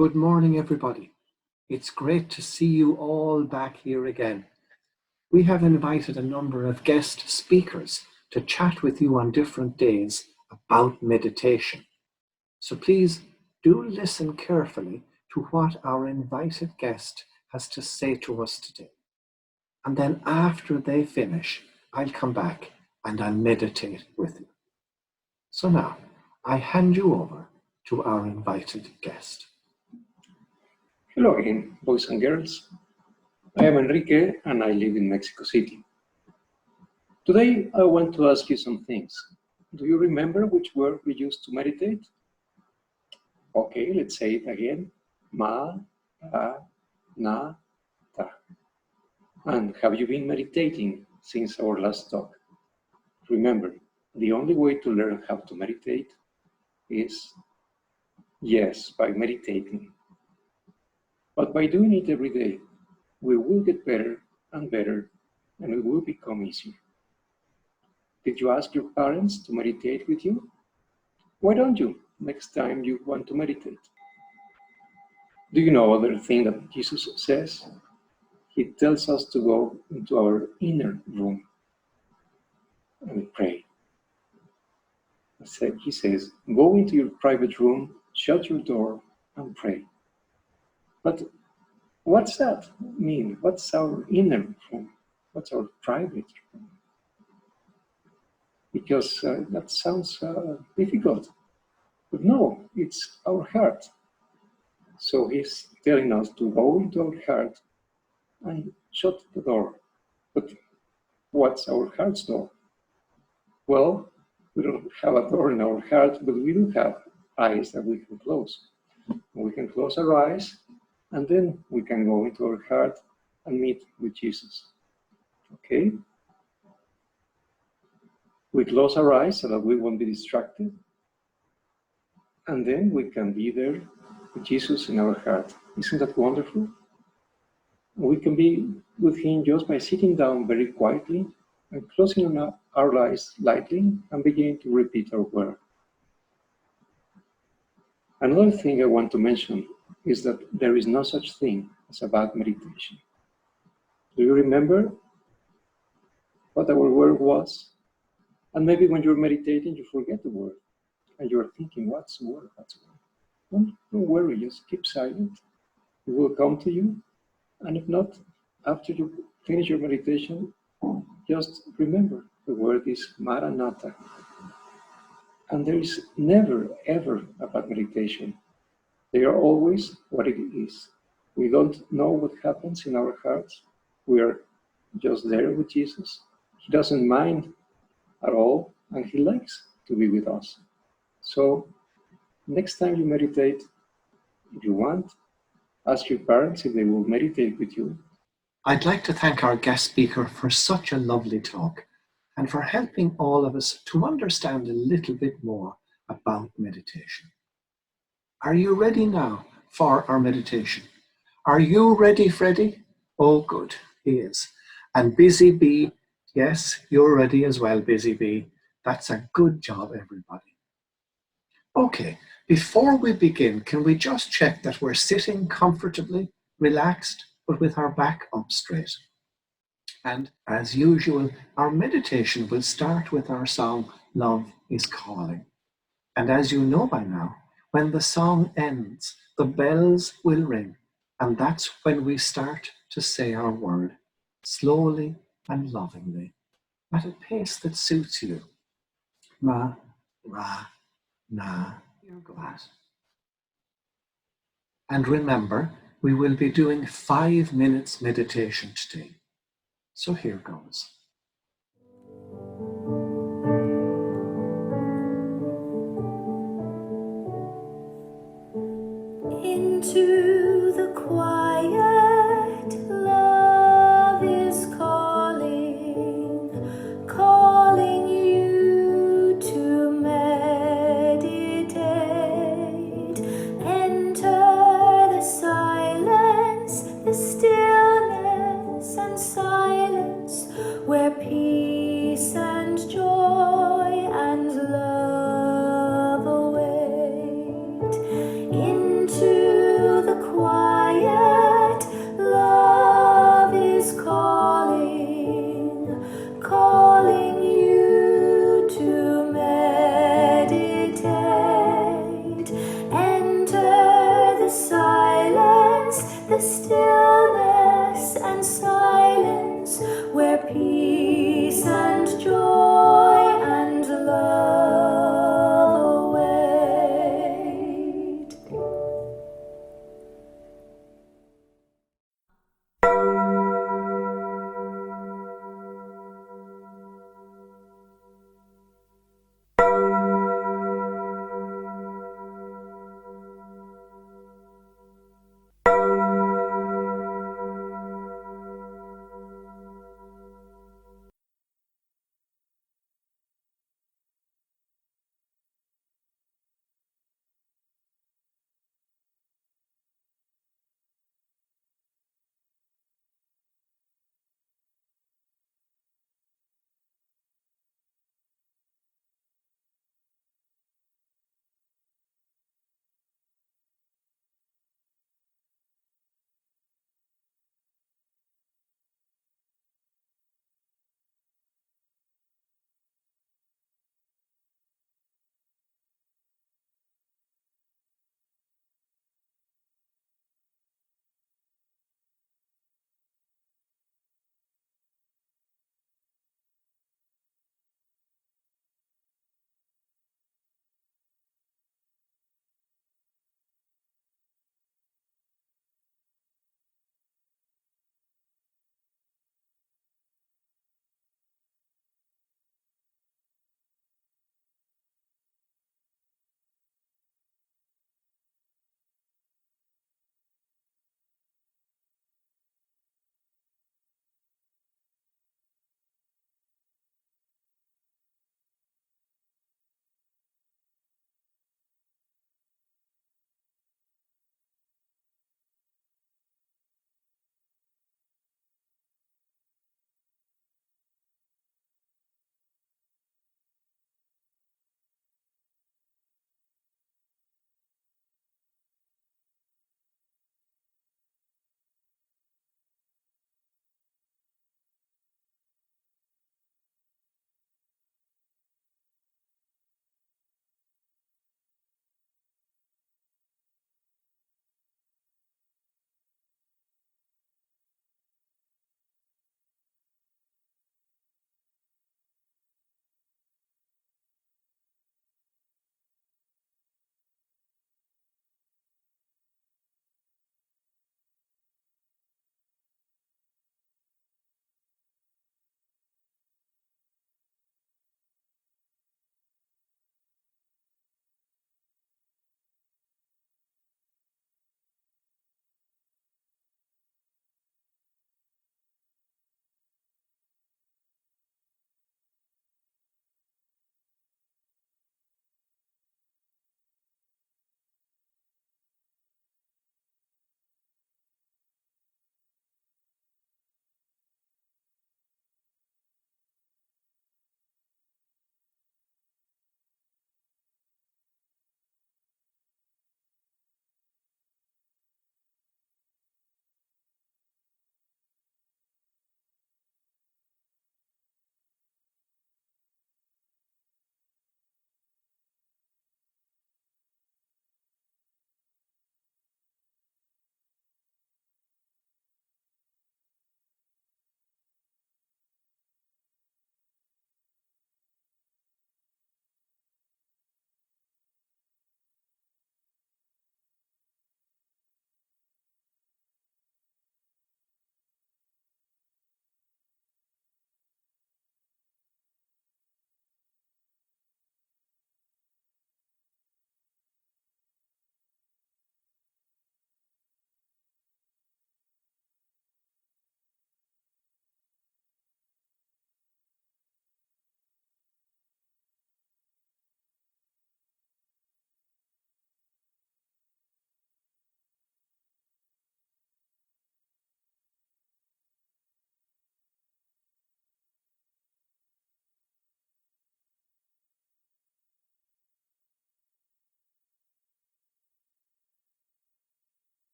Good morning, everybody. It's great to see you all back here again. We have invited a number of guest speakers to chat with you on different days about meditation. So please do listen carefully to what our invited guest has to say to us today. And then after they finish, I'll come back and I'll meditate with you. So now, I hand you over to our invited guest. Hello again, boys and girls. I am Enrique and I live in Mexico City. Today I want to ask you some things. Do you remember which word we used to meditate? Okay, let's say it again. Ma, ta, na, ta. And have you been meditating since our last talk? Remember, the only way to learn how to meditate is, yes, by meditating. But by doing it every day, we will get better and better, and it will become easier. Did you ask your parents to meditate with you? Why don't you next time you want to meditate? Do you know other thing that Jesus says? He tells us to go into our inner room and pray. He says, go into your private room, shut your door, and pray. But what's that mean? What's our inner room? What's our private room? Because that sounds difficult. But no, it's our heart. So he's telling us to go into our heart and shut the door. But what's our heart's door? Well, we don't have a door in our heart, but we do have eyes that we can close. We can close our eyes, and then we can go into our heart and meet with Jesus. Okay? We close our eyes so that we won't be distracted, and then we can be there with Jesus in our heart. Isn't that wonderful? We can be with Him just by sitting down very quietly and closing our eyes lightly and beginning to repeat our word. Another thing I want to mention is that there is no such thing as a bad meditation. Do you remember what our word was? And maybe when you're meditating, you forget the word. And you're thinking, what's the word? What's the word? Don't worry, just keep silent. It will come to you. And if not, after you finish your meditation, just remember the word is Maranatha. And there is never, ever a bad meditation. They are always what it is. We don't know what happens in our hearts. We are just there with Jesus. He doesn't mind at all, and He likes to be with us. So next time you meditate, if you want, ask your parents if they will meditate with you. I'd like to thank our guest speaker for such a lovely talk and for helping all of us to understand a little bit more about meditation. Are you ready now for our meditation? Are you ready, Freddie? Oh, good, he is. And Busy Bee, yes, you're ready as well, Busy Bee. That's a good job, everybody. Okay, before we begin, can we just check that we're sitting comfortably, relaxed, but with our back up straight? And as usual, our meditation will start with our song, Love is Calling. And as you know by now, when the song ends, the bells will ring. And that's when we start to say our word, slowly and lovingly, at a pace that suits you. Ma, ra, na, you're glad. And remember, we will be doing 5 minutes meditation today. So here goes. Into the quiet, love is calling, calling you to meditate. Enter the silence, the stillness and silence, where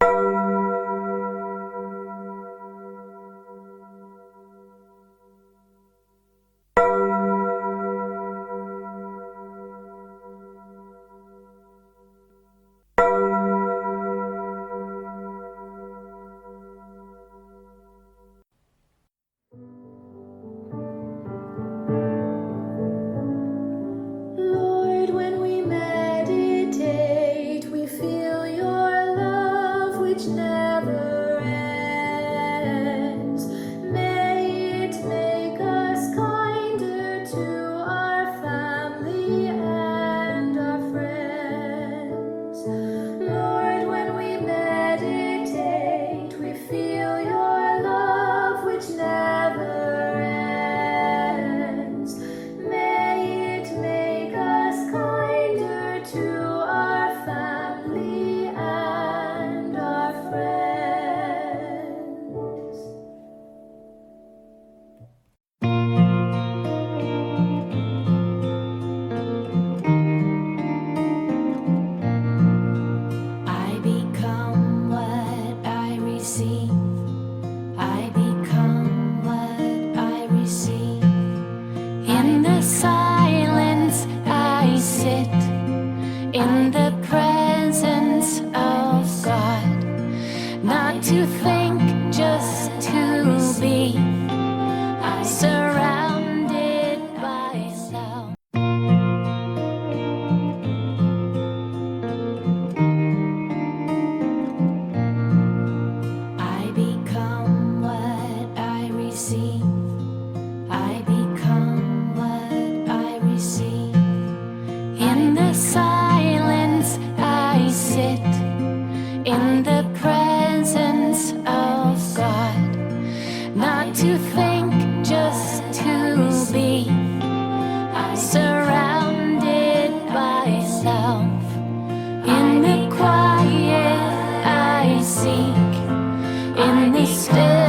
Lord, when we meditate, we feel your love which never ends. May it make us kinder to our family and our friends. Lord, when we meditate, we feel your love which never ends. May it make us kinder to our family and our friends. I become what I receive. I become what I receive. In the silence I sit, in the presence of God. Not to think, just to be, surrounded by love. I become what I receive. I become what I receive. In the silence I sit, in the presence of God. Not to think, just to be, surrounded by love. In the quiet I seek, in the still